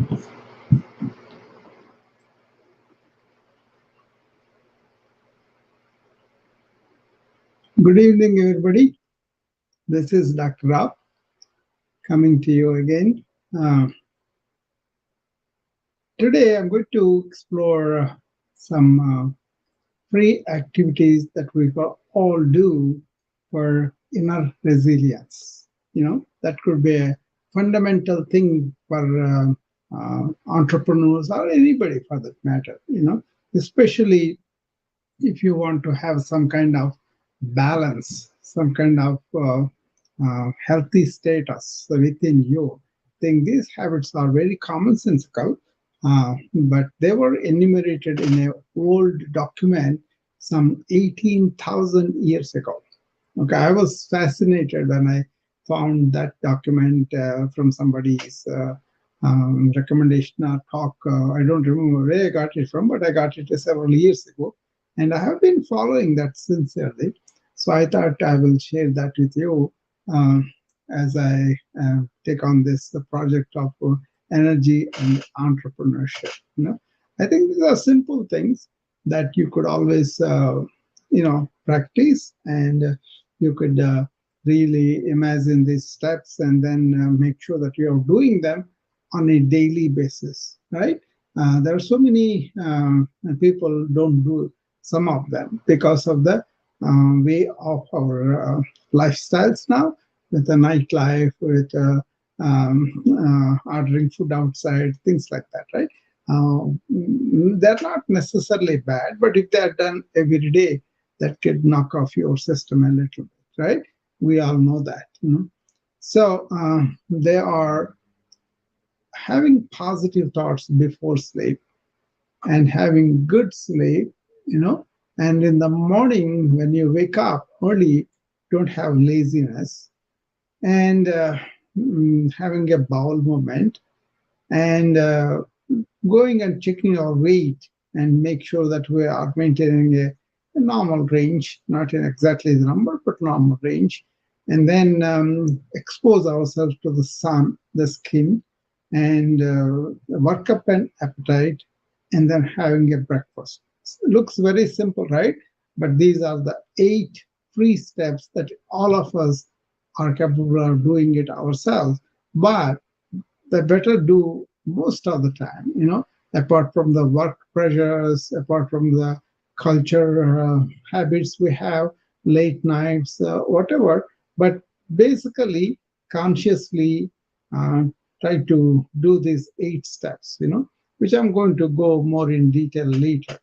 Good evening, everybody. This is Dr. Rao coming to you again. Today, I'm going to explore some free activities that we all do for inner resilience. That could be a fundamental thing for entrepreneurs or anybody for that matter, especially if you want to have some kind of balance, some kind of healthy status within you. I think these habits are very commonsensical, but they were enumerated in an old document some 18,000 years ago. Okay, I was fascinated when I found that document from somebody's recommendation or talk. I don't remember where I got it from, but I got it several years ago. And I have been following that sincerely. So I thought I will share that with you as I take on this project of energy and entrepreneurship. I think these are simple things that you could always, practice, and you could really imagine these steps and then make sure that you are doing them on a daily basis, right? There are so many people don't do some of them because of the way of our lifestyles now, with the nightlife, with ordering food outside, things like that, right? They're not necessarily bad, but if they're done every day, that could knock off your system a little bit, right? We all know that. So they are having positive thoughts before sleep and having good sleep, and in the morning when you wake up early, don't have laziness, and having a bowel movement, and going and checking our weight and make sure that we are maintaining a normal range, not in exactly the number, but normal range. And then expose ourselves to the sun, the skin, and work up an appetite, and then having a breakfast. It looks very simple, right? But these are the 8 free steps that all of us are capable of doing it ourselves. But they better do most of the time, apart from the work pressures, apart from the culture habits we have, late nights, whatever. But basically, consciously try to do these 8 steps, which I'm going to go more in detail later,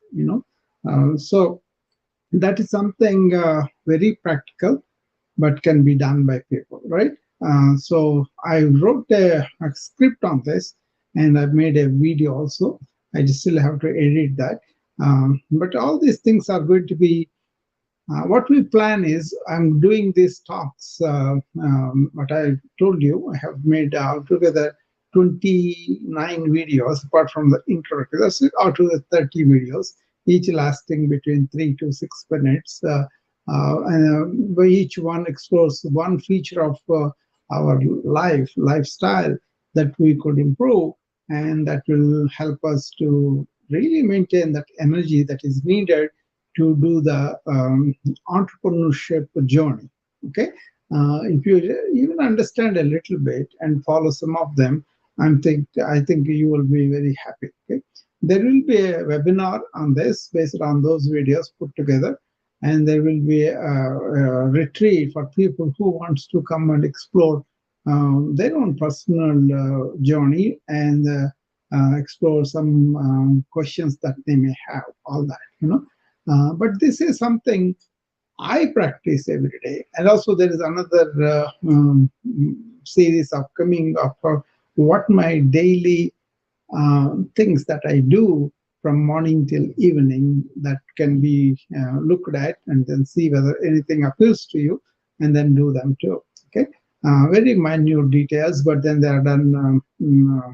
So that is something very practical, but can be done by people, right? So I wrote a script on this, and I've made a video also. I just still have to edit that. But all these things are going to be what we plan is I'm doing these talks. What I told you, I have made altogether 29 videos apart from the introductory. That's altogether 30 videos, each lasting between 3 to 6 minutes. By each one explores one feature of our lifestyle that we could improve, and that will help us to really maintain that energy that is needed to do the entrepreneurship journey. Okay, if you even understand a little bit and follow some of them, I think you will be very happy. Okay, there will be a webinar on this based on those videos put together, and there will be a retreat for people who wants to come and explore their own personal journey and explore some questions that they may have. All that. But this is something I practice every day. And also there is another series upcoming of what my daily things that I do from morning till evening that can be looked at, and then see whether anything appeals to you, and then do them too. Okay, very minute details, but then they are done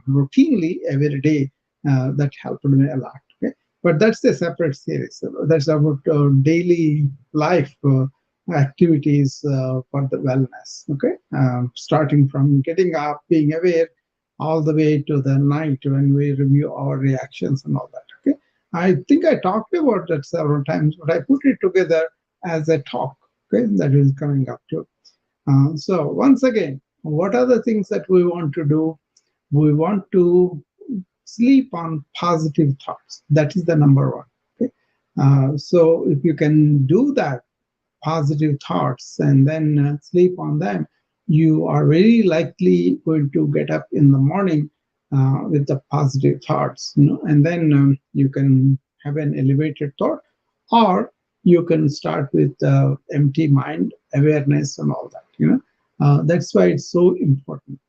routinely every day. That helped me a lot. Okay, but that's a separate series. That's about daily life activities for the wellness. Okay, starting from getting up, being aware, all the way to the night when we review our reactions and all that. Okay, I think I talked about that several times, but I put it together as a talk. Okay, that is coming up to. So once again, what are the things that we want to do? We want to sleep on positive thoughts. That is the number one. Okay, so if you can do that, positive thoughts and then sleep on them, you are very likely going to get up in the morning with the positive thoughts, and then you can have an elevated thought, or you can start with empty mind awareness and all that. That's why it's so important.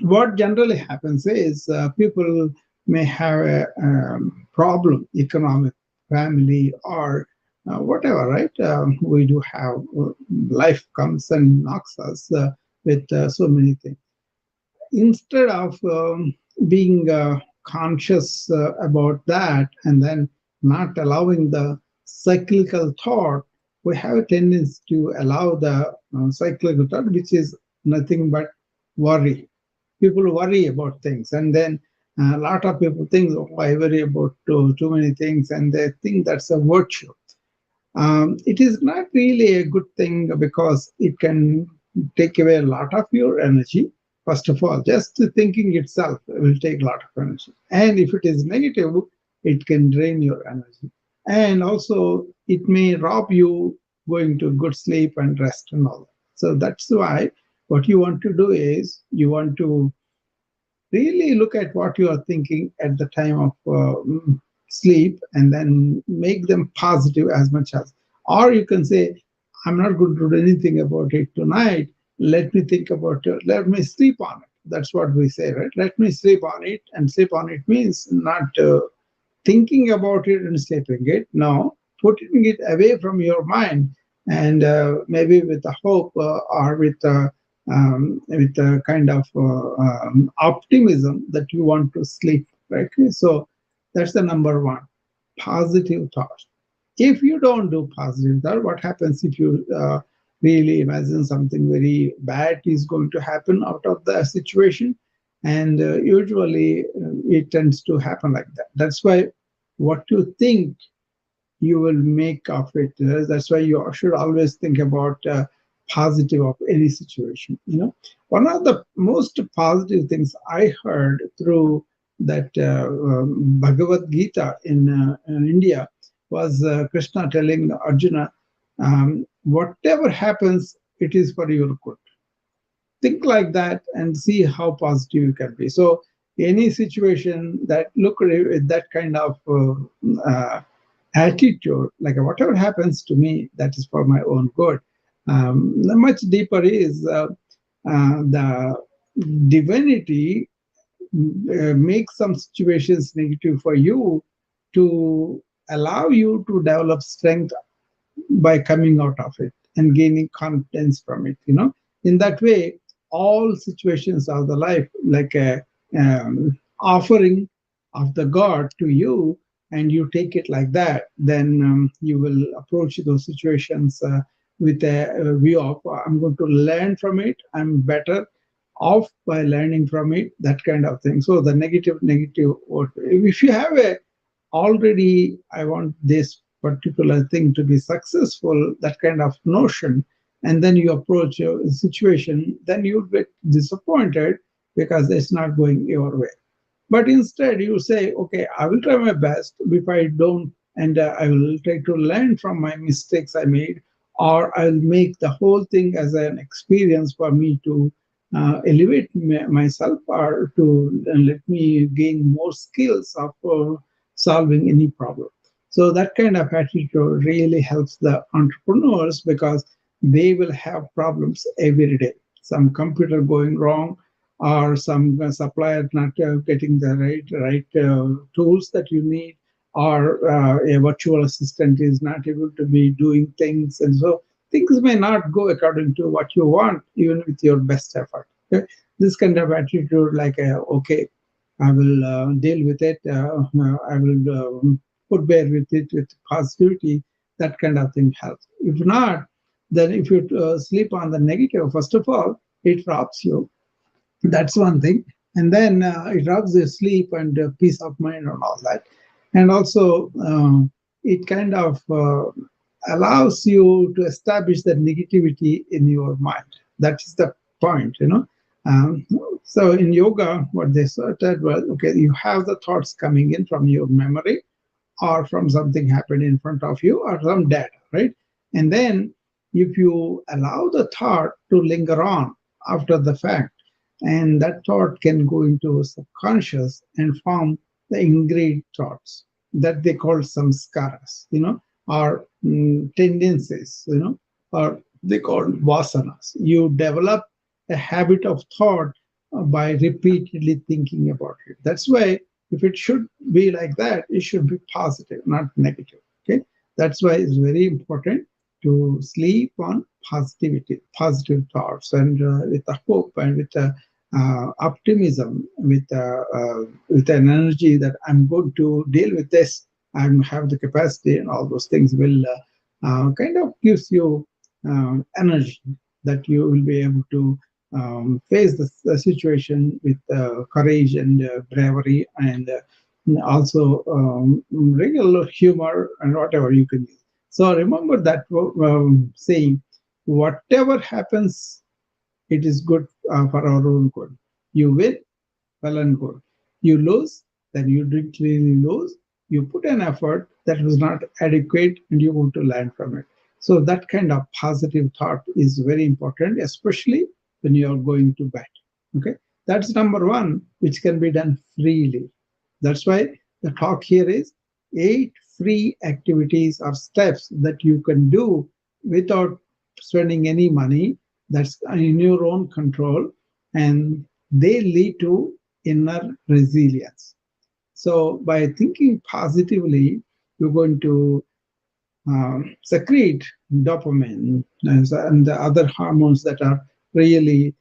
What generally happens is people may have a problem, economic, family, or whatever, right? We do have life comes and knocks us with so many things. Instead of being conscious about that and then not allowing the cyclical thought, we have a tendency to allow the cyclical thought, which is nothing but worry. People worry about things, and then a lot of people think, oh, I worry about too many things, and they think that's a virtue. It is not really a good thing because it can take away a lot of your energy. First of all, just thinking itself will take a lot of energy. And if it is negative, it can drain your energy. And also, it may rob you going to good sleep and rest and all that. So that's why what you want to do is you want to really look at what you are thinking at the time of sleep and then make them positive as much as. Or you can say, I'm not going to do anything about it tonight. Let me think about it. Let me sleep on it. That's what we say, right? Let me sleep on it. And sleep on it means not thinking about it and sleeping it. No, putting it away from your mind, and maybe with a hope or with a kind of optimism that you want to sleep. Right. So that's the number one, positive thought. If you don't do positive thought, what happens if you really imagine something very bad is going to happen out of the situation? And usually it tends to happen like that. That's why what you think you will make of it. That's why you should always think about positive of any situation. One of the most positive things I heard through that Bhagavad Gita in India was Krishna telling Arjuna, whatever happens, it is for your good. Think like that and see how positive you can be. So any situation that look at that kind of attitude, like whatever happens to me, that is for my own good. Much deeper is the divinity make some situations negative for you to allow you to develop strength by coming out of it and gaining confidence from it. In that way, all situations of the life like a offering of the god to you, and you take it like that, then you will approach those situations with a view of I'm going to learn from it, I'm better off by learning from it, that kind of thing. So the negative, if you have a already I want this particular thing to be successful, that kind of notion, and then you approach a situation, then you get disappointed because it's not going your way. But instead you say, okay, I will try my best. If I don't, and I will try to learn from my mistakes I made, or I'll make the whole thing as an experience for me to elevate myself, or to let me gain more skills of solving any problem. So that kind of attitude really helps the entrepreneurs because they will have problems every day. Some computer going wrong, or some supplier not getting the right tools that you need, or a virtual assistant is not able to be doing things, and so things may not go according to what you want, even with your best effort. Okay? This kind of attitude, like okay, I will deal with it. I will put bear with it with positivity. That kind of thing helps. If not, then if you sleep on the negative, first of all, it robs you. That's one thing. and then it robs your sleep and peace of mind and all that. And also it kind of allows you to establish the negativity in your mind. That is the point, um, so in yoga what they said was, okay, you have the thoughts coming in from your memory or from something happened in front of you or some data, right? And then if you allow the thought to linger on after the fact, and that thought can go into subconscious and form the ingrained thoughts that they call samskaras, or tendencies, or they call vasanas. You develop a habit of thought by repeatedly thinking about it. That's why if it should be like that, it should be positive, not negative. Okay, that's why it's very important to sleep on positivity, positive thoughts, and with a hope and with a optimism, with an energy that I'm going to deal with this. I have the capacity, and all those things will kind of gives you energy that you will be able to face the situation with courage and bravery, and also regular humor and whatever you can use. So remember that saying, whatever happens, it is good for our own good. You win, well and good. You lose, then you didn't really lose. You put an effort that was not adequate and you want to learn from it. So that kind of positive thought is very important, especially when you are going to bed. Okay, that's number one, which can be done freely. That's why the talk here is 8 free activities or steps that you can do without spending any money. That's in your own control, and they lead to inner resilience. So, by thinking positively, you're going to secrete dopamine and the other hormones that are really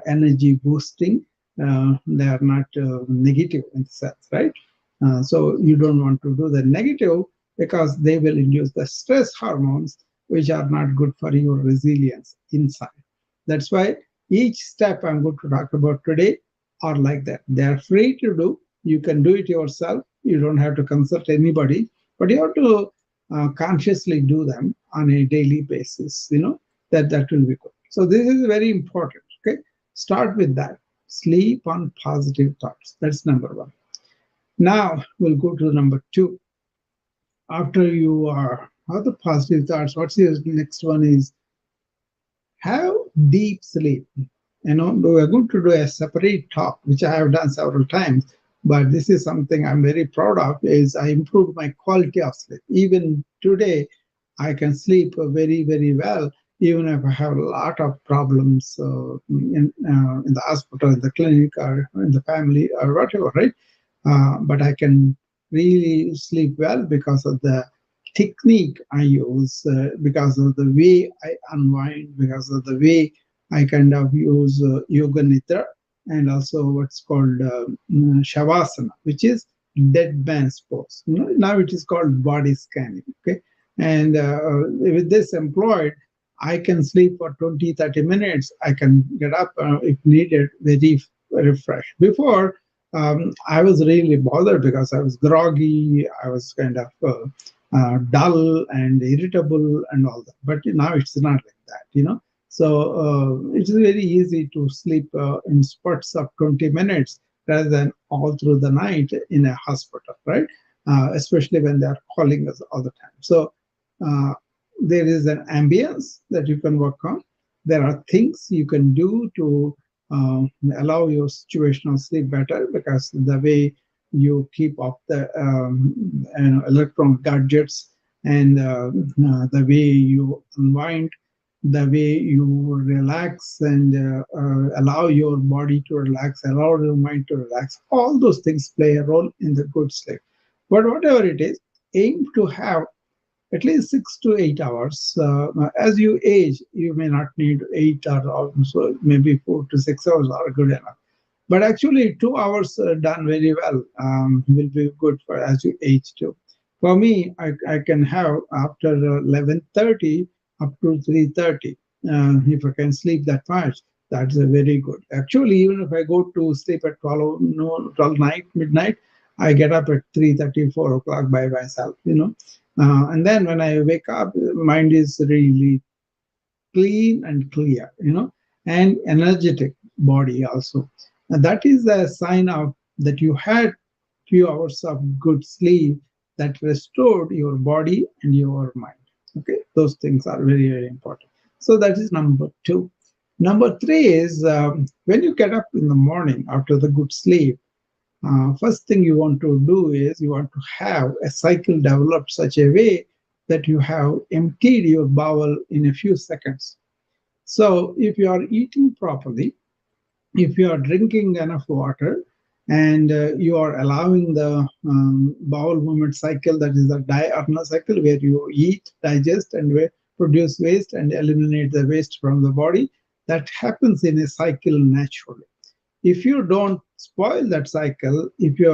energy boosting. They are not negative in the sense, right? So you don't want to do the negative because they will induce the stress hormones, which are not good for your resilience inside. That's why each step I'm going to talk about today are like that. They are free to do. You can do it yourself. You don't have to consult anybody, but you have to consciously do them on a daily basis. That will be good. So this is very important. Okay, start with that. Sleep on positive thoughts. That's number one. Now we'll go to number two. After you have the positive thoughts, what's the next one is have deep sleep. We're going to do a separate talk, which I have done several times, but this is something I'm very proud of, is I improved my quality of sleep. Even today, I can sleep very, very well, even if I have a lot of problems in the hospital, in the clinic, or in the family, or whatever, right? But I can really sleep well because of the technique I use, because of the way I unwind, because of the way I kind of use yoga nidra, and also what's called shavasana, which is dead man's pose. Now it is called body scanning. Okay, and with this employed, I can sleep for 20, 30 minutes. I can get up if needed, very refreshed. Before, I was really bothered because I was groggy, I was kind of dull and irritable and all that. But now it's not like that. So it's very easy to sleep in spurts of 20 minutes rather than all through the night in a hospital, right? Especially when they are calling us all the time. So uh, there is an ambience that you can work on. There are things you can do to allow your situational sleep better, because the way you keep up the electronic gadgets, and the way you unwind, the way you relax, and allow your body to relax, allow your mind to relax, all those things play a role in the good sleep. But whatever it is, aim to have at least 6 to 8 hours. As you age, you may not need 8 or so, maybe 4 to 6 hours are good enough. But actually, 2 hours done very well will be good for as you age too. For me, I can have after 11:30 up to 3:30. If I can sleep that much, That's a very good. Actually, even if I go to sleep at 12, no, 12 night, midnight, I get up at 3:30, 4 o'clock by myself. And then when I wake up, mind is really clean and clear, and energetic body also. And that is a sign of that you had few hours of good sleep that restored your body and your mind. Okay, those things are very, very important. So that is number two. Number three is when you get up in the morning after the good sleep, first thing you want to do is you want to have a cycle developed such a way that you have emptied your bowel in a few seconds. So if you are eating properly, if you are drinking enough water, and you are allowing the bowel movement cycle, that is the diurnal cycle, where you eat, digest, and produce waste and eliminate the waste from the body, that happens in a cycle naturally. If you don't spoil that cycle, if you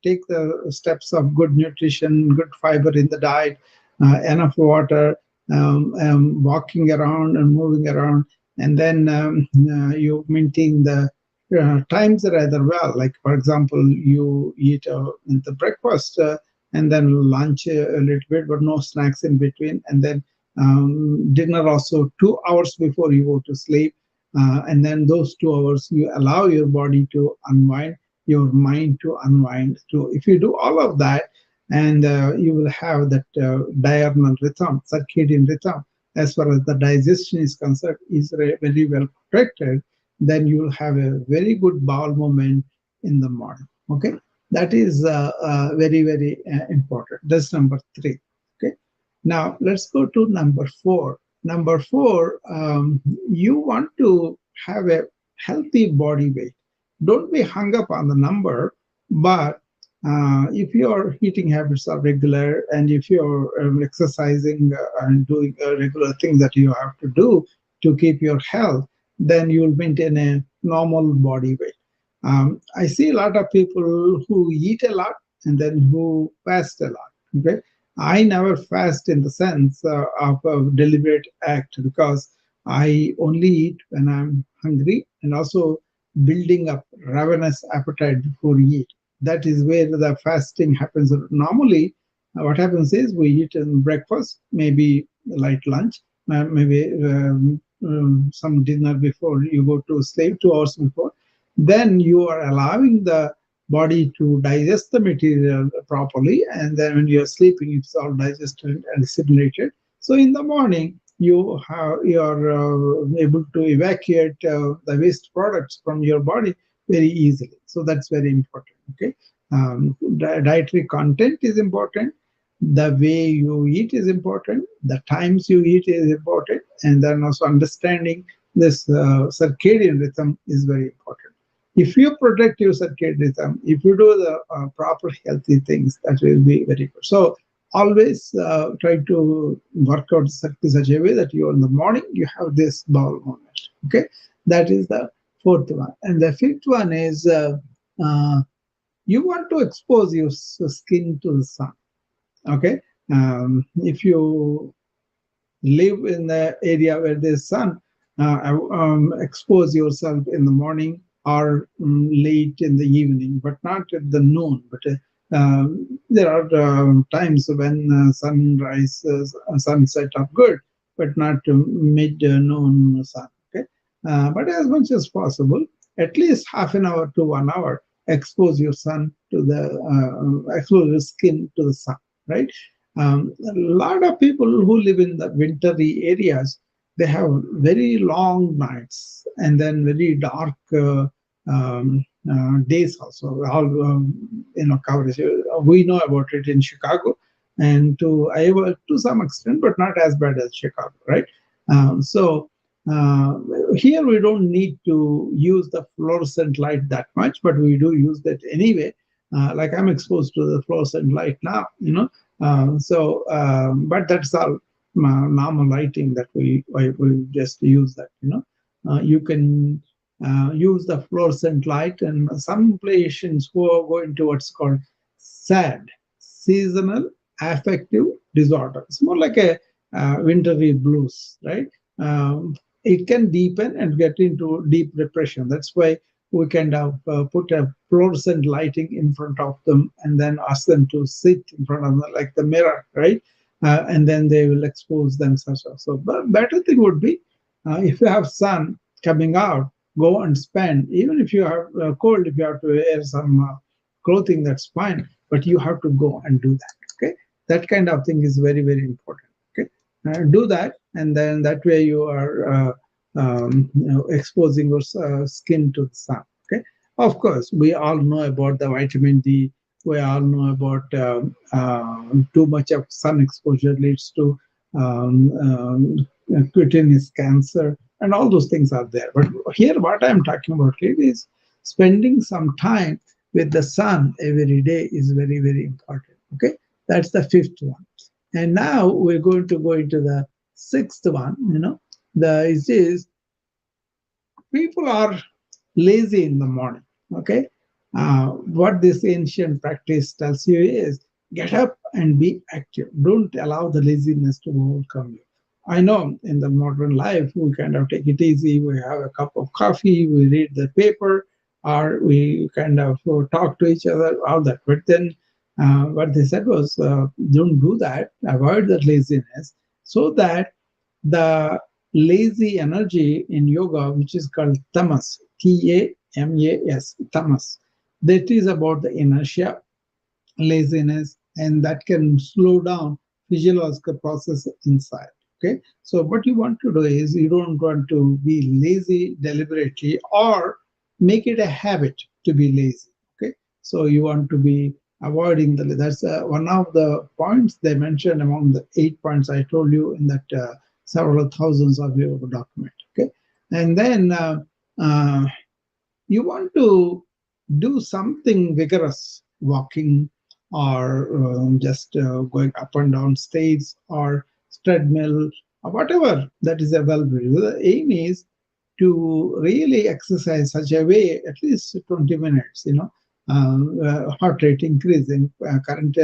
take the steps of good nutrition, good fiber in the diet, enough water, walking around and moving around, and then you maintain the times rather well. Like, for example, you eat the breakfast and then lunch a little bit, but no snacks in between, and then dinner also 2 hours before you go to sleep, and then those 2 hours you allow your body to unwind, your mind to unwind. So if you do all of that, and you will have that diurnal rhythm, circadian rhythm, as far as the digestion is concerned, is very well protected, then you will have a very good bowel movement in the morning. Okay, that is very, very important. That's number three. Okay, now let's go to number four. Number four, you want to have a healthy body weight. Don't be hung up on the number, but if your eating habits are regular, and if you're exercising and doing regular things that you have to do to keep your health, then you'll maintain a normal body weight. I see a lot of people who eat a lot and then who fast a lot. Okay, I never fast in the sense of a deliberate act, because I only eat when I'm hungry, and also building up ravenous appetite before you eat. That is where the fasting happens. Normally, what happens is we eat in breakfast, maybe light lunch, maybe some dinner before you go to sleep, 2 hours before. Then you are allowing the body to digest the material properly, and then when you're sleeping, it's all digested and assimilated. So in the morning, you are able to evacuate the waste products from your body very easily. So that's very important. Okay, dietary content is important. The way you eat is important. The times you eat is important, and then also understanding this circadian rhythm is very important. If you protect your circadian rhythm, if you do the proper healthy things, that will be very good. So always try to work out such a way that you in the morning you have this bowel movement. Okay, that is the fourth one. And the fifth one is uh, you want to expose your skin to the sun. Okay, if you live in the area where there's sun, expose yourself in the morning or late in the evening, but not at the noon. But there are times when sunrise, sunset are good, but not mid noon sun. Okay, but as much as possible, at least half an hour to 1 hour, expose your expose your skin to the sun. Right. A lot of people who live in the wintry areas, they have very long nights and then very dark days also. All coverage. We know about it in Chicago, and to Iowa to some extent, but not as bad as Chicago, right? So here we don't need to use the fluorescent light that much, but we do use that anyway. Like I'm exposed to the fluorescent light now, but that's all normal lighting that we just use that. You can use the fluorescent light, and some patients who are going to what's called SAD, seasonal affective disorder. It's more like a wintry blues, right? it can deepen and get into deep depression. That's why we kind of put a fluorescent lighting in front of them and then ask them to sit in front of them like the mirror, right? And then they will expose themselves. So, but better thing would be if you have sun coming out, go and spend. Even if you have cold, if you have to wear some clothing, that's fine. But you have to go and do that. Okay, that kind of thing is very very important. Okay, do that, and then that way you are exposing your skin to the sun. Okay, of course we all know about the vitamin D. We all know about too much of sun exposure leads to cutaneous cancer, and all those things are there. But here what I'm talking about really is spending some time with the sun every day is very very important. Okay, that's the fifth one. And now we're going to go into the sixth one. The it is people are lazy in the morning. Okay, what this ancient practice tells you is get up and be active. Don't allow the laziness to overcome you. I know in the modern life we kind of take it easy. We have a cup of coffee, we read the paper, or we kind of talk to each other, all that. But then what they said was don't do that, avoid that laziness, so that the lazy energy in yoga, which is called tamas, Tamas, tamas, that is about the inertia, laziness, and that can slow down physiological process inside. Okay, so what you want to do is you don't want to be lazy deliberately or make it a habit to be lazy. Okay, so you want to be avoiding the, that's one of the points they mentioned among the 8 points I told you in that several thousands of your document. Okay, and then uh, you want to do something vigorous, walking or just going up and down stairs or treadmill or whatever that is available. The aim is to really exercise such a way, at least 20 minutes, heart rate increasing. Current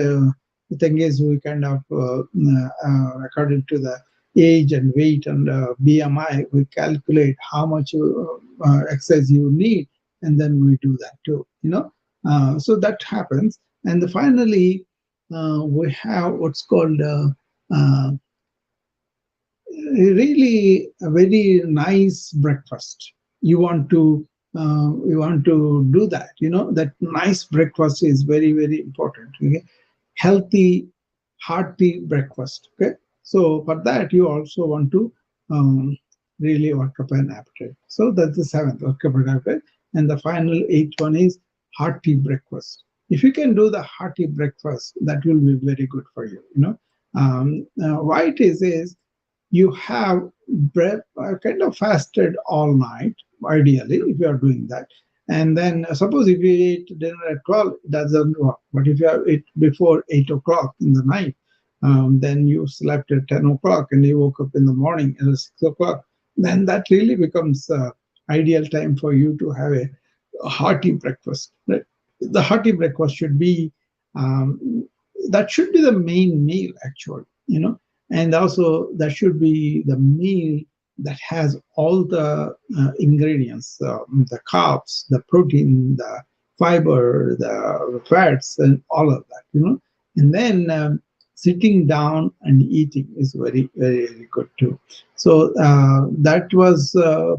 thing is we kind of, according to the age and weight and BMI, we calculate how much exercise you need, and then we do that too. So that happens. And finally, we have what's called really a very nice breakfast. You want to do that. That nice breakfast is very very important. Okay? Healthy, hearty breakfast. Okay, so for that you also want to um, really work up an appetite. So that's the seventh, work up an appetite. And the final eighth one is hearty breakfast. If you can do the hearty breakfast, that will be very good for you. Why it is you have bread kind of fasted all night, ideally, if you are doing that. And then suppose if you eat dinner at 12, it doesn't work. But if you have it before 8 o'clock in the night, then you slept at 10 o'clock and you woke up in the morning at 6 o'clock, then that really becomes ideal time for you to have a hearty breakfast. Right? The hearty breakfast should be, that should be the main meal actually, and also that should be the meal that has all the ingredients, the carbs, the protein, the fiber, the fats, and all of that. And then sitting down and eating is very very, very good too. So that was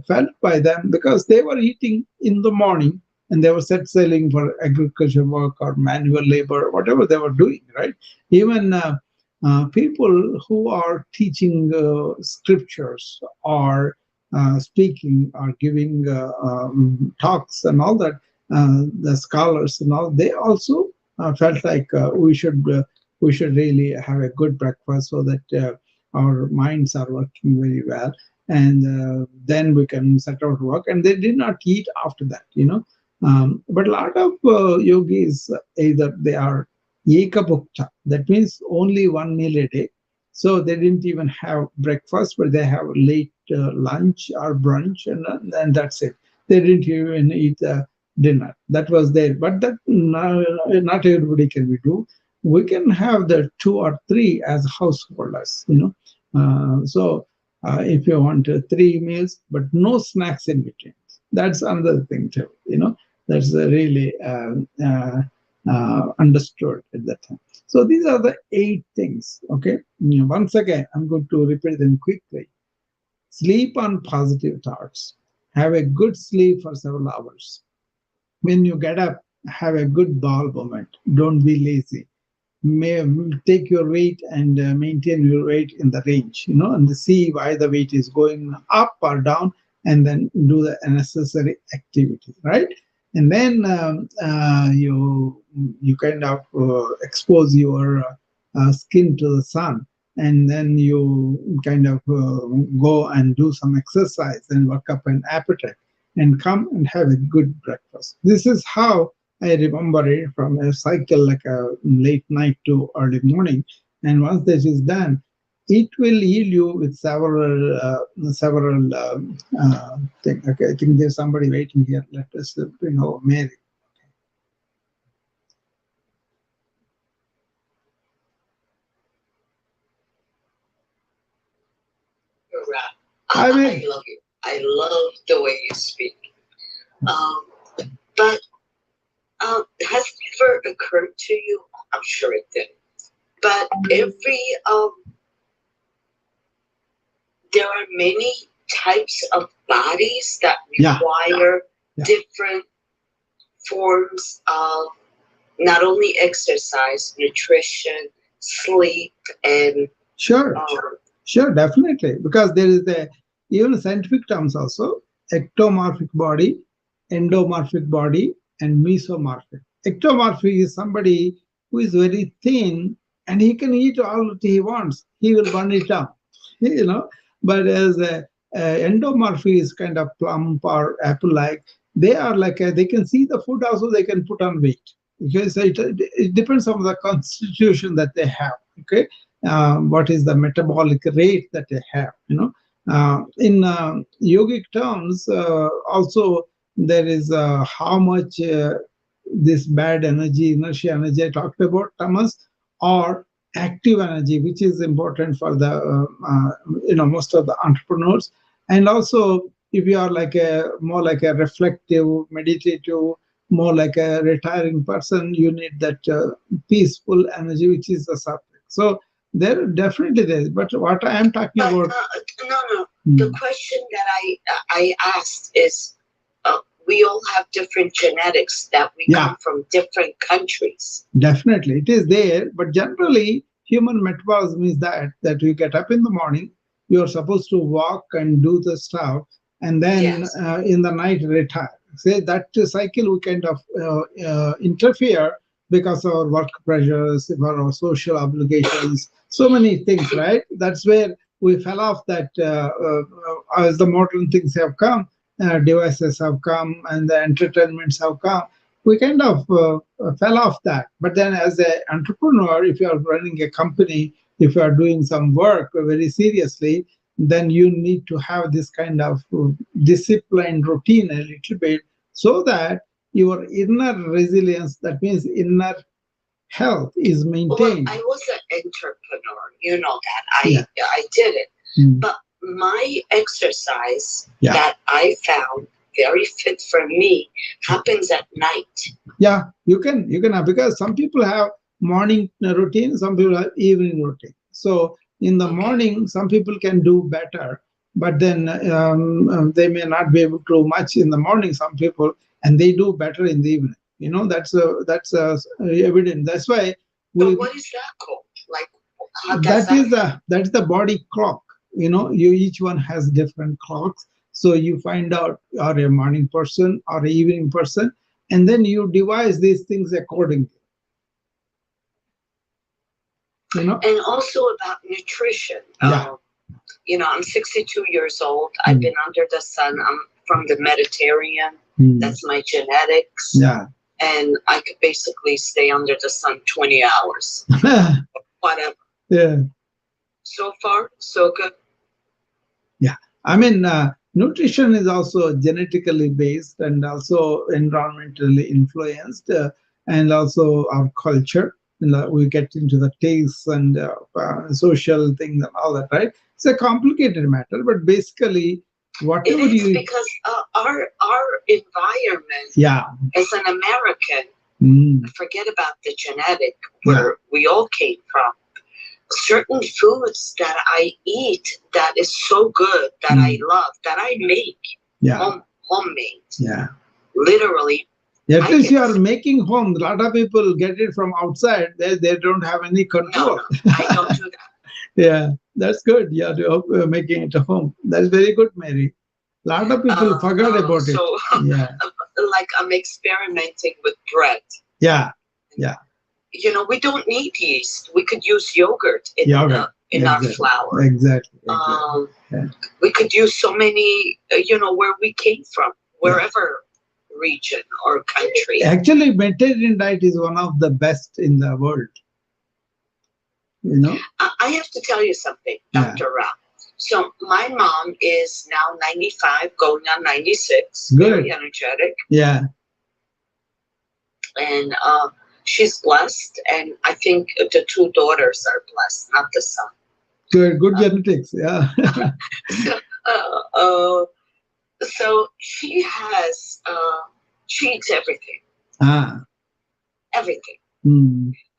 felt by them because they were eating in the morning and they were set sailing for agriculture work or manual labor, whatever they were doing, right? Even people who are teaching scriptures or speaking or giving talks and all that, the scholars and all, they also felt like we should really have a good breakfast so that our minds are working very well, and then we can set out to work. And they did not eat after that. But a lot of yogis, either they are Ekabhukta, that means only one meal a day. So they didn't even have breakfast, but they have late lunch or brunch, and that's it. They didn't even eat dinner. That was there. But that not everybody can we do. We can have the two or three as householders. So If you want 3 meals, but no snacks in between. That's another thing too. That's really understood at that time. So these are the 8 things. Okay. Once again, I'm going to repeat them quickly. Sleep on positive thoughts. Have a good sleep for several hours. When you get up, have a good bowel movement. Don't be lazy. May take your weight and maintain your weight in the range, and see why the weight is going up or down, and then do the necessary activity, right? And then you kind of expose your skin to the sun, and then you kind of go and do some exercise and work up an appetite, and come and have a good breakfast. This is how I remember it from a cycle, like a late night to early morning. And once this is done, it will heal you with several things. Okay, I think there's somebody waiting here. Let us bring over Mary. I love you. I love the way you speak. Um, but has it ever occurred to you? I'm sure it did. But there are many types of bodies that require different forms of not only exercise, nutrition, sleep, and Sure, definitely. Because there is even scientific terms also: ectomorphic body, endomorphic body, and mesomorphic. Ectomorphic is somebody who is very thin and he can eat all that he wants. He will burn it up, you know. But as endomorphic is kind of plump or apple-like. They are like they can see the food also. They can put on weight. Okay, so it depends on the constitution that they have. Okay, what is the metabolic rate that they have. In yogic terms, also there is how much this bad energy, inertia energy I talked about, tamas, or active energy, which is important for the most of the entrepreneurs. And also, if you are like a more like a reflective, meditative, more like a retiring person, you need that peaceful energy, which is the sattvic. So there definitely there is, but what I am talking about. No. The question that I asked is, we all have different genetics that we come from different countries. Definitely, it is there, but generally, human metabolism is that you get up in the morning, you are supposed to walk and do the stuff, and then in the night retire. Say that cycle we kind of interfere because of our work pressures, our social obligations, so many things, right? That's where we fell off that as the modern things have come, devices have come, and the entertainments have come. We kind of fell off that. But then, as an entrepreneur, if you are running a company, if you are doing some work very seriously, then you need to have this kind of disciplined routine a little bit, so that your inner resilience, that means inner health, is maintained. Well, I was an entrepreneur, you know that. I did it. But my exercise that I found very fit for me happens at night. Yeah, you can have, because some people have morning routine, some people have evening routine. So in the morning, some people can do better, but then they may not be able to do much in the morning. Some people, and they do better in the evening. That's evident. That's why. So what is that called? Like, how does that's the body clock. You each one has different clocks. So you find out, are a morning person or an evening person, and then you devise these things accordingly. And also about nutrition. I'm 62 years old. I've been under the sun. I'm from the Mediterranean. That's my genetics. And I could basically stay under the sun 20 hours. Whatever. Yeah. So far, so good. Yeah. I mean, nutrition is also genetically based and also environmentally influenced, and also our culture. we get into the tastes and social things and all that, right? It's a complicated matter, but basically, whatever it is you because our environment, yeah, as an American, forget about the genetic where we all came from. Certain foods that I eat that is so good that I love that I make homemade. Yeah. Literally. At least you are making home. A lot of people get it from outside. They don't have any control. No, I don't do that. Yeah, that's good. Yeah, you're making it at home. That's very good, Mary. A lot of people forgot about it. Yeah. Like I'm experimenting with bread. Yeah, yeah. You know, we don't need yeast. We could use yogurt in our flour. Exactly. We could use so many, where we came from, wherever region or country. Actually, Mediterranean diet is one of the best in the world. I have to tell you something, Dr. Rao. So my mom is now 95, going on 96. Good. Very energetic. Yeah. And she's blessed, and I think the two daughters are blessed, not the son. Good genetics, yeah. So she has, she eats everything. Everything.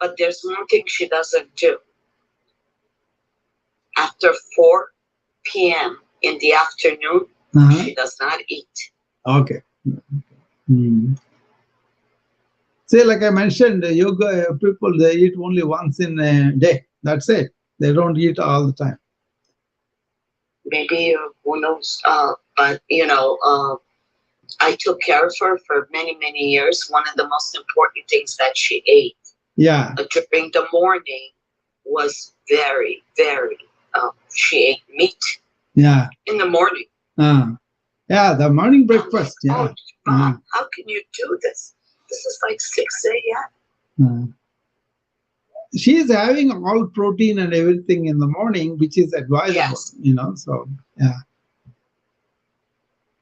But there's one thing she doesn't do. After 4 p.m. in the afternoon, she does not eat. Okay. See, like I mentioned, yoga people, they eat only once in a day. That's it. They don't eat all the time. Maybe, who knows? But, I took care of her for many, many years. One of the most important things that she ate during the morning was very, very, she ate meat. Yeah. In the morning. Yeah, the morning breakfast. Like, Mom, how can you do this? This is like 6 a.m. She is having all protein and everything in the morning, which is advisable, so, yeah.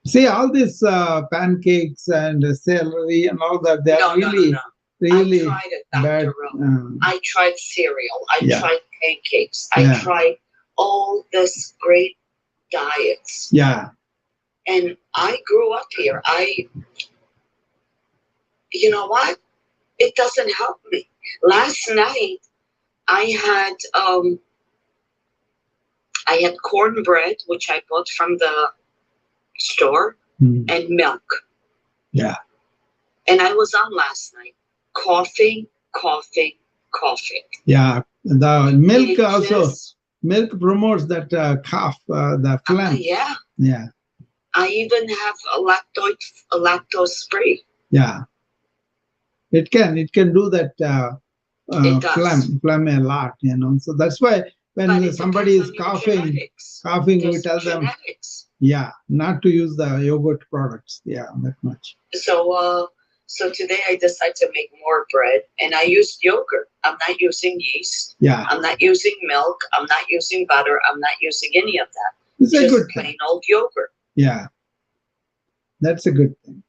See, all these pancakes and celery and all that, they are really I tried it, Dr. Rowe. I tried cereal. I tried pancakes. I tried all this great diets. Yeah. And I grew up here. You know what? It doesn't help me. Last night, I had cornbread, which I bought from the store, and milk. Yeah. And I was on last night, coughing. Yeah. The milk milk promotes that cough, the phlegm. Yeah. Yeah. I even have a lactose free. Yeah. It can do that phlegm a lot, So that's why when somebody is coughing, we tell them, not to use the yogurt products. Yeah, that much. So today I decided to make more bread, and I used yogurt. I'm not using yeast. Yeah. I'm not using milk. I'm not using butter. I'm not using any of that. It's just a good plain old yogurt. Yeah. That's a good thing.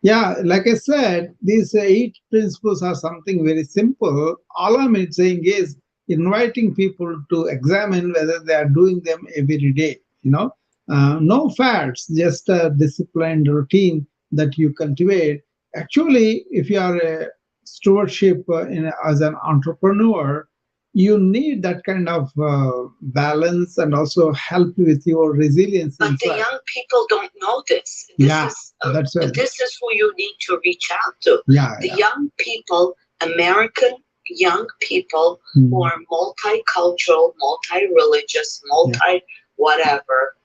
Yeah, like I said, these 8 principles are something very simple. All I'm saying is inviting people to examine whether they are doing them every day. No fads, just a disciplined routine that you cultivate. Actually, if you are a stewardship as an entrepreneur, you need that kind of balance and also help with your resilience. But the young people don't know this. That's right. This is who you need to reach out to. The young people, American young people who are multicultural, multi-religious, multi-whatever,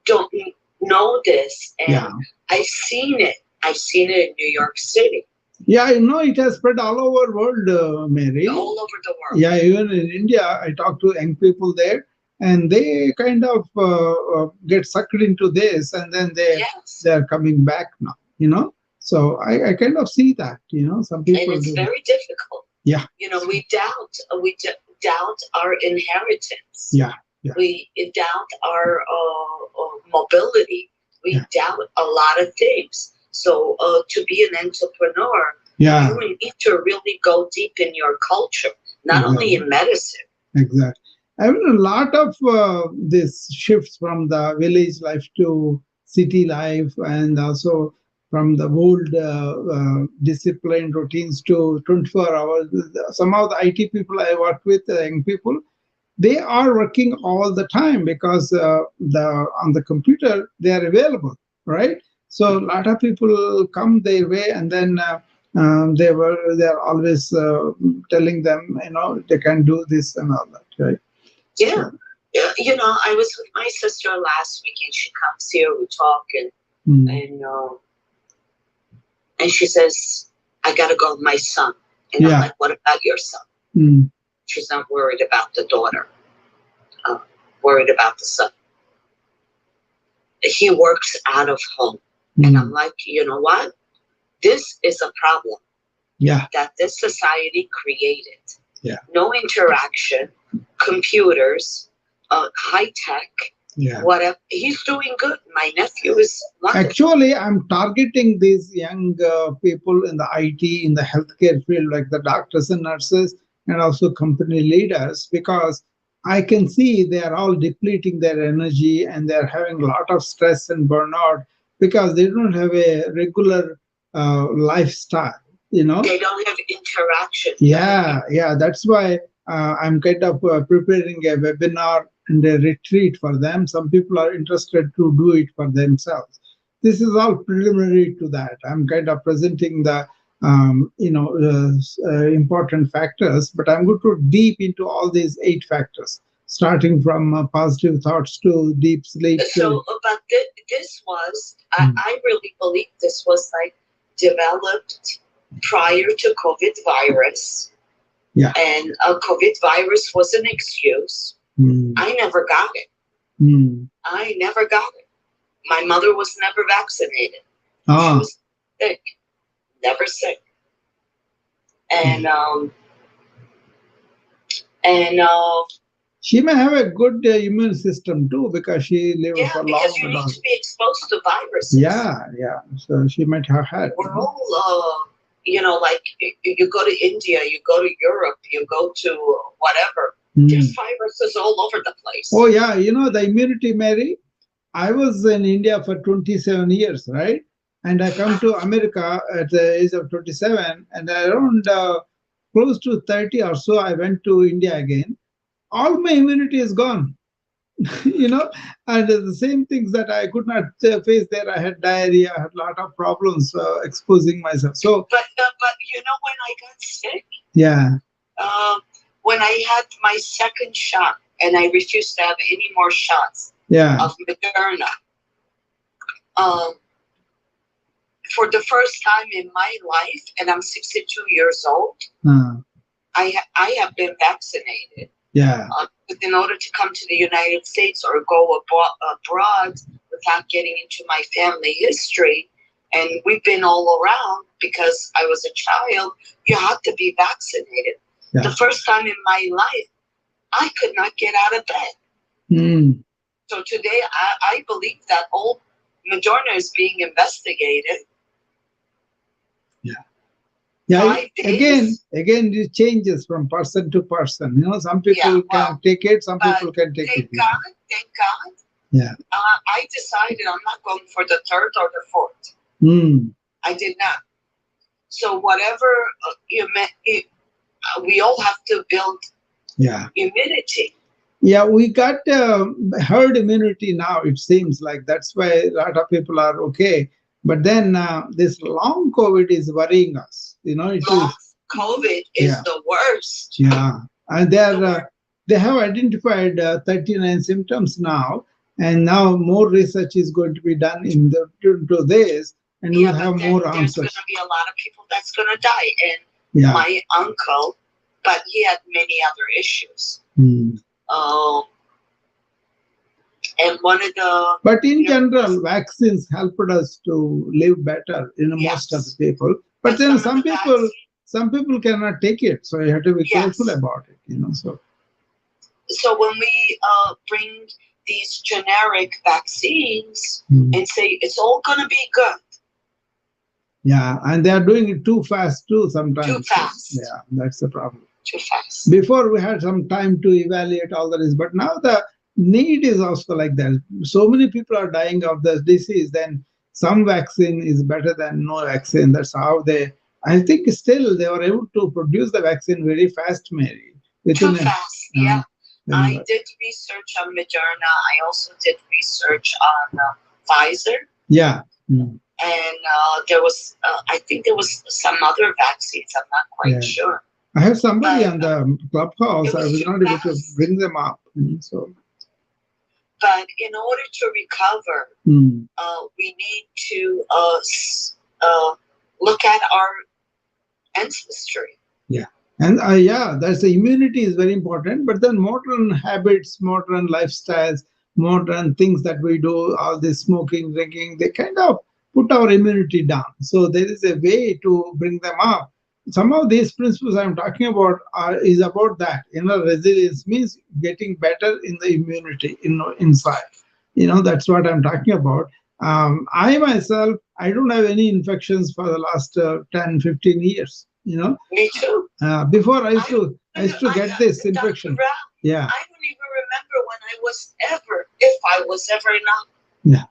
don't know this. And I've seen it. I've seen it in New York City. Yeah, it has spread all over the world, Mary. All over the world. Yeah, even in India, I talk to young people there, and they kind of get sucked into this, and then they're coming back now, So I kind of see that, some people. And it's very difficult. Yeah. We doubt our inheritance. Yeah. We doubt our mobility. We doubt a lot of things. So to be an entrepreneur, Yeah. You need to really go deep in your culture, not only in medicine. Exactly. I mean, a lot of this shifts from the village life to city life, and also from the old disciplined routines to 24 hours. Some of the IT people I work with, young people, they are working all the time because the on the computer they are available, right? So a lot of people come their way, and then they're always telling them, they can do this and all that, right? Yeah. So, I was with my sister last week, and she comes here, we talk, and she says, I gotta go with my son. And I'm like, what about your son? She's not worried about the daughter, worried about the son. He works out of home. And I'm like, you know what? This is a problem that this society created. Yeah. No interaction, computers, high tech, whatever. He's doing good. My nephew is wonderful. Actually, I'm targeting these young people in the IT, in the healthcare field, like the doctors and nurses, and also company leaders, because I can see they are all depleting their energy and they're having a lot of stress and burnout because they don't have a regular lifestyle. They don't have interaction. Yeah. That's why I'm kind of preparing a webinar and a retreat for them. Some people are interested to do it for themselves. This is all preliminary to that. I'm kind of presenting the important factors, but I'm going to deep into all these 8 factors, starting from positive thoughts to deep sleep. So, but this was, I really believe this was like developed prior to COVID virus. Yeah. And a COVID virus was an excuse. I never got it. I never got it. My mother was never vaccinated. She was sick. Never sick. And she may have a good immune system too, because she lived for long. Yeah, because you need to be exposed to viruses. Yeah. So she might have had. We're all, like you go to India, you go to Europe, you go to whatever. There's viruses all over the place. Oh yeah, the immunity, Mary. I was in India for 27 years, right? And I come to America at the age of 27, and around close to 30 or so, I went to India again. All my immunity is gone. And the same things that I could not face there. I had diarrhea, I had a lot of problems exposing myself. So, but when I got sick, when I had my second shot, and I refused to have any more shots of Moderna, for the first time in my life, and I'm 62 years old, I have been vaccinated. In order to come to the United States or go abroad without getting into my family history, and we've been all around because I was a child, you have to be vaccinated. The first time in my life, I could not get out of bed. So today, I believe that old Moderna is being investigated. Again, it changes from person to person. Some people can take it, some people can take it. Thank God. I decided I'm not going for the 3rd or the 4th. I did not. So whatever we all have to build immunity. Yeah, we got herd immunity now, it seems like. That's why a lot of people are okay. But then this long COVID is worrying us. COVID is the worst. And they have identified 39 symptoms now. And now more research is going to be done into this. And we'll have more answers. There's going to be a lot of people that's going to die. And my uncle, but he had many other issues. And one of the... But in general, vaccines helped us to live better, most of the people. But then some people cannot take it. So you have to be careful about it, so. So when we bring these generic vaccines and say it's all going to be good, Yeah, and they are doing it too fast too sometimes. Too fast. Yeah, that's the problem. Too fast. Before we had some time to evaluate all the risk, but now the need is also like that. So many people are dying of this disease, then some vaccine is better than no vaccine. That's how they, I think still they were able to produce the vaccine very fast, Mary. Too fast, yeah. I did research on Moderna. I also did research on Pfizer. Yeah. And there was, I think there was some other vaccines. I'm not quite sure. I have somebody on the clubhouse. I was not able to bring them up. So, but in order to recover, we need to look at our ancestry. Yeah. And yeah, that's the immunity is very important. But then modern habits, modern lifestyles, modern things that we do, all this smoking, drinking, they kind of put our immunity down. So there is a way to bring them up. Some of these principles I'm talking about is about that. Resilience means getting better in the immunity inside. That's what I'm talking about. I myself, I don't have any infections for the last 10, 15 years. Me too. Before I used to get this infection. Yeah. I don't even remember when I was ever, if I was ever not. Yeah.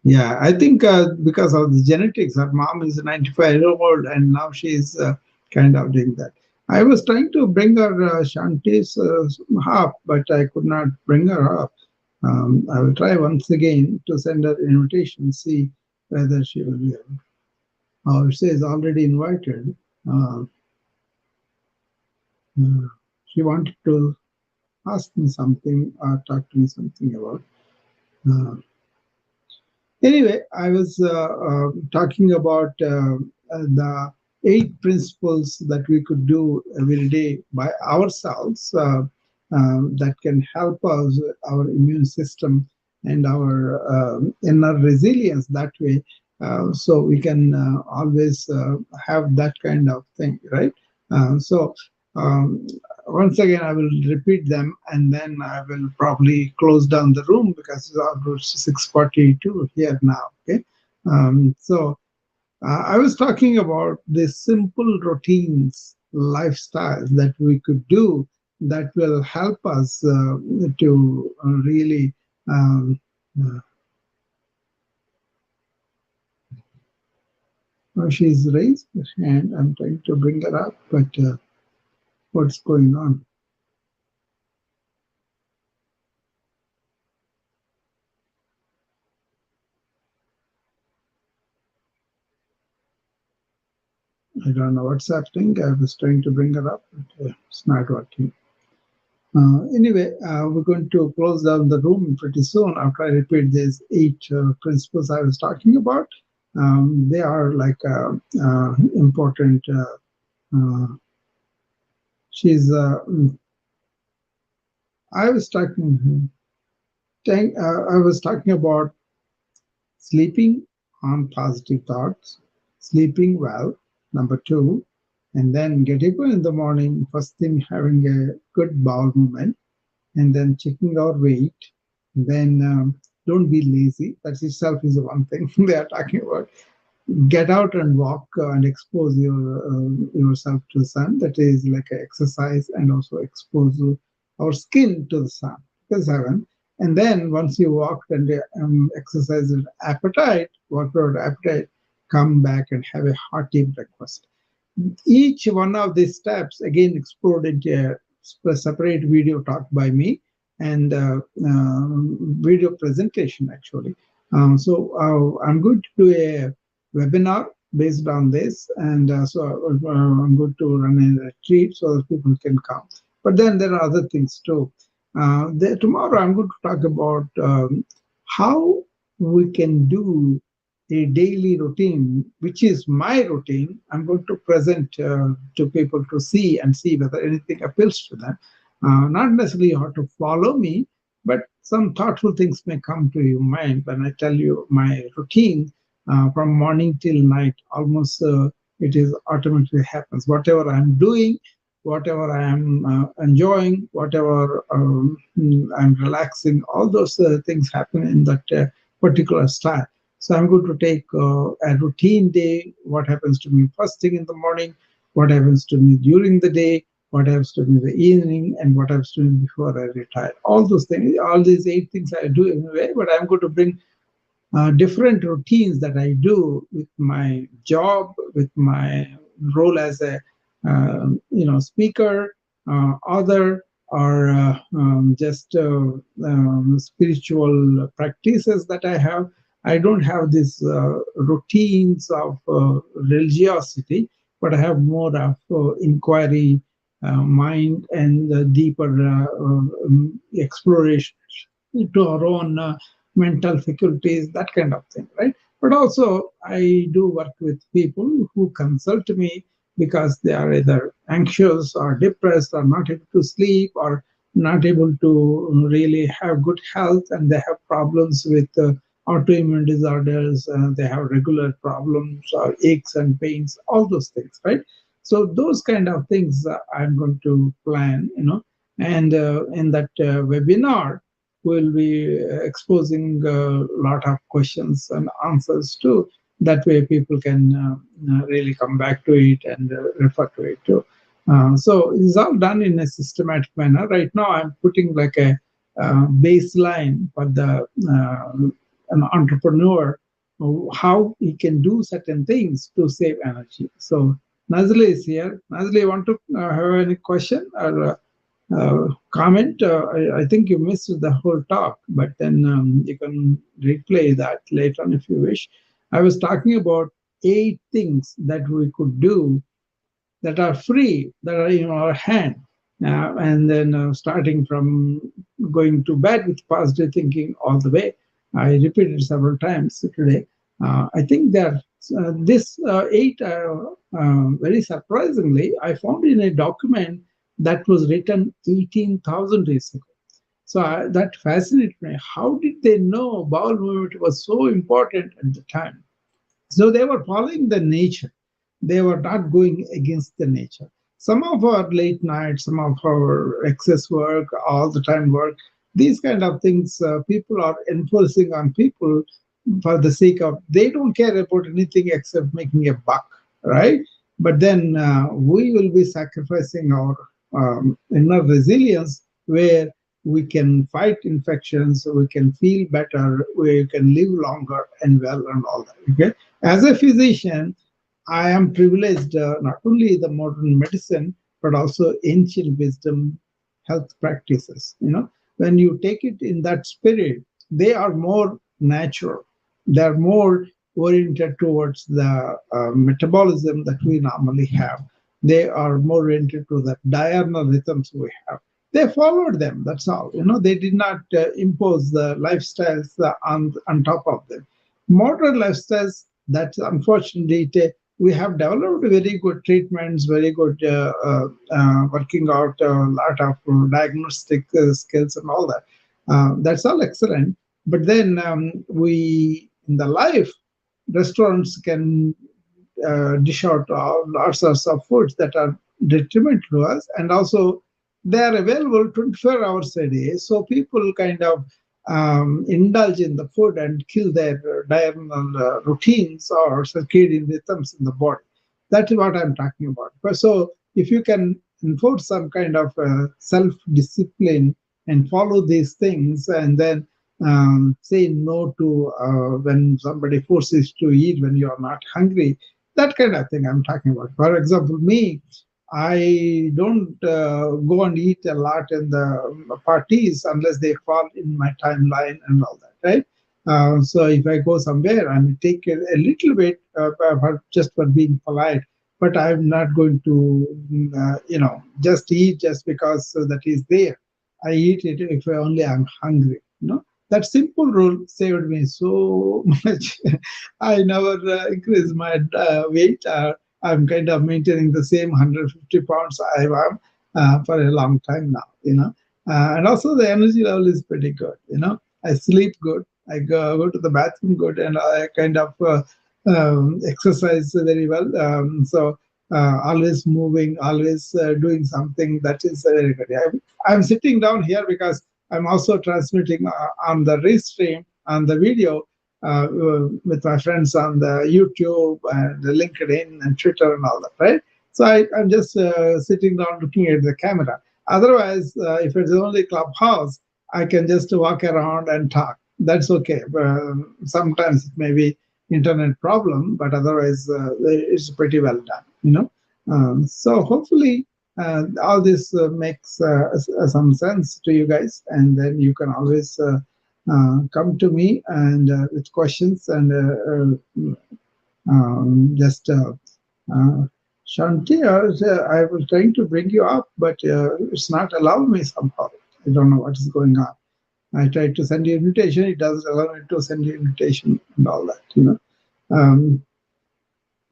Yeah, I think because of the genetics, her mom is 95-year-old and now she's kind of doing that. I was trying to bring her Shanti's half, but I could not bring her up. I will try once again to send her an invitation, see whether she will be able. Oh, it says already invited. She wanted to ask me something or talk to me something about. Anyway, I was talking about the 8 principles that we could do every day by ourselves that can help us, our immune system and our inner resilience that way. So we can always have that kind of thing, right? So once again, I will repeat them and then I will probably close down the room because it's almost 6:42 here now. Okay. So I was talking about the simple routines, lifestyles that we could do that will help us to really. She's raised her hand. I'm trying to bring her up, but what's going on? I don't know what's happening. I was trying to bring her up, but it's not working. Anyway, we're going to close down the room pretty soon after I repeat these 8 principles I was talking about. They are like important. I was talking about sleeping on positive thoughts, sleeping well, number 2, and then getting up in the morning, first thing having a good bowel movement, and then checking our weight. Then don't be lazy. That itself is one thing they are talking about. Get out and walk and expose yourself to the sun. That is like an exercise, and also expose our skin to the sun. Because and then once you walked and exercise appetite, work out appetite, come back and have a hearty breakfast. Each one of these steps again explored into a separate video talk by me and video presentation actually. So I'm going to do a webinar based on this, and so I'm going to run a retreat so that people can come. But then there are other things too. Tomorrow I'm going to talk about how we can do a daily routine, which is my routine. I'm going to present to people to see and see whether anything appeals to them. Not necessarily how to follow me, but some thoughtful things may come to your mind when I tell you my routine from morning till night. Almost it is automatically happens. Whatever I'm doing, whatever I am enjoying, whatever I'm relaxing, all those things happen in that particular style. So I'm going to take a routine day, what happens to me first thing in the morning, what happens to me during the day, what happens to me in the evening, and what happens to me before I retire. All those things, all these 8 things I do anyway, but I'm going to bring different routines that I do with my job, with my role as a speaker, author, or just spiritual practices that I have. I don't have these routines of religiosity, but I have more of inquiry, mind, and deeper exploration to our own mental faculties, that kind of thing, right? But also, I do work with people who consult me because they are either anxious or depressed or not able to sleep or not able to really have good health, and they have problems with autoimmune disorders, they have regular problems or aches and pains, all those things, right? So those kind of things I'm going to plan, and in that webinar, we'll be exposing a lot of questions and answers too. That way, people can really come back to it and refer to it too. So it's all done in a systematic manner. Right now, I'm putting like a baseline for the an entrepreneur, how he can do certain things to save energy. So Nazli is here. Nazli, you want to have any question or comment? I think you missed the whole talk, but then you can replay that later on if you wish. I was talking about 8 things that we could do that are free, that are in our hand. And then starting from going to bed with positive thinking all the way. I repeated several times today. I think that this 8, very surprisingly, I found in a document that was written 18,000 years ago. So that fascinated me. How did they know bowel movement was so important at the time? So they were following the nature. They were not going against the nature. Some of our late nights, some of our excess work, all the time work, these kind of things, people are enforcing on people for the sake of, they don't care about anything except making a buck, right? But then we will be sacrificing our inner resilience, where we can fight infections, we can feel better, we can live longer and well and all that. Okay, as a physician, I am privileged not only the modern medicine but also ancient wisdom health practices. When you take it in that spirit, they are more natural. They are more oriented towards the metabolism that we normally have. They are more oriented to the diurnal rhythms we have. They followed them. That's all. They did not impose the lifestyles on top of them. Modern lifestyles, that unfortunately we have developed very good treatments, very good working out a lot of diagnostic skills and all that. That's all excellent. But then we, in the life, restaurants can dish out all sorts of foods that are detrimental to us, and also they are available 24 hours a day. So people kind of indulge in the food and kill their diurnal routines or circadian rhythms in the body. That's what I'm talking about. So if you can enforce some kind of self-discipline and follow these things, and then say no to when somebody forces to eat when you are not hungry, that kind of thing I'm talking about. For example, me, I don't go and eat a lot in the parties unless they fall in my timeline and all that, right? So if I go somewhere, I may take a little bit just for being polite, but I'm not going to, just eat just because that is there. I eat it if only I'm hungry. That simple rule saved me so much. I never increased my weight. I'm kind of maintaining the same 150 pounds I am for a long time now, and also the energy level is pretty good, I sleep good, I go to the bathroom good, and I kind of exercise very well. So always moving, always doing something that is very good. I'm sitting down here because I'm also transmitting on the restream on the video. with my friends on the YouTube and the LinkedIn and Twitter and all that, right? So I'm just sitting down looking at the camera. Otherwise, if it's only Clubhouse, I can just walk around and talk. That's okay. Sometimes it may be internet problem, but otherwise it's pretty well done, you know. So hopefully all this makes some sense to you guys, and then you can always come to me and with questions and just Shanti, I was trying to bring you up, but it's not allowing me somehow. I don't know what is going on. I tried to send you invitation; it doesn't allow me to send you invitation and all that. You know,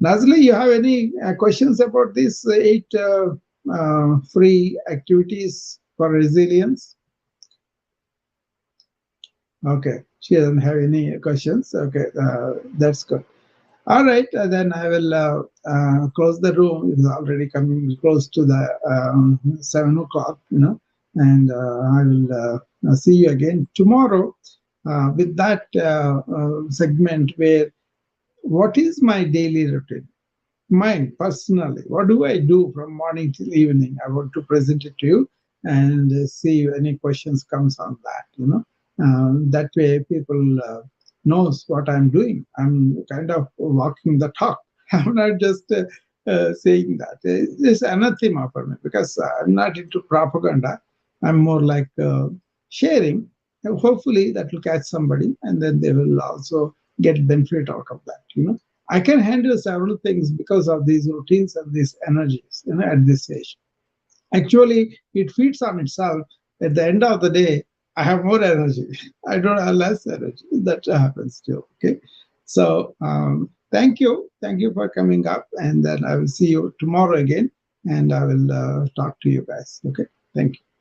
Nazli, you have any questions about these 8 free activities for resilience? Okay, she doesn't have any questions. Okay, that's good. All right, then I will close the room. It's already coming close to the 7 o'clock, you know, and I will see you again tomorrow with that segment where what is my daily routine? Mine personally, what do I do from morning till evening? I want to present it to you and see if any questions comes on that. You know, that way people knows what I'm doing. I'm kind of walking the talk. I'm not just saying that. It's anathema for me because I'm not into propaganda. I'm more like sharing. And hopefully that will catch somebody, and then they will also get benefit out of that. You know. I can handle several things because of these routines and these energies, you know, at this age. Actually, it feeds on itself. At the end of the day, I have more energy. I don't have less energy. That happens too. Okay. So thank you. Thank you for coming up. And then I will see you tomorrow again. And I will talk to you guys. Okay. Thank you.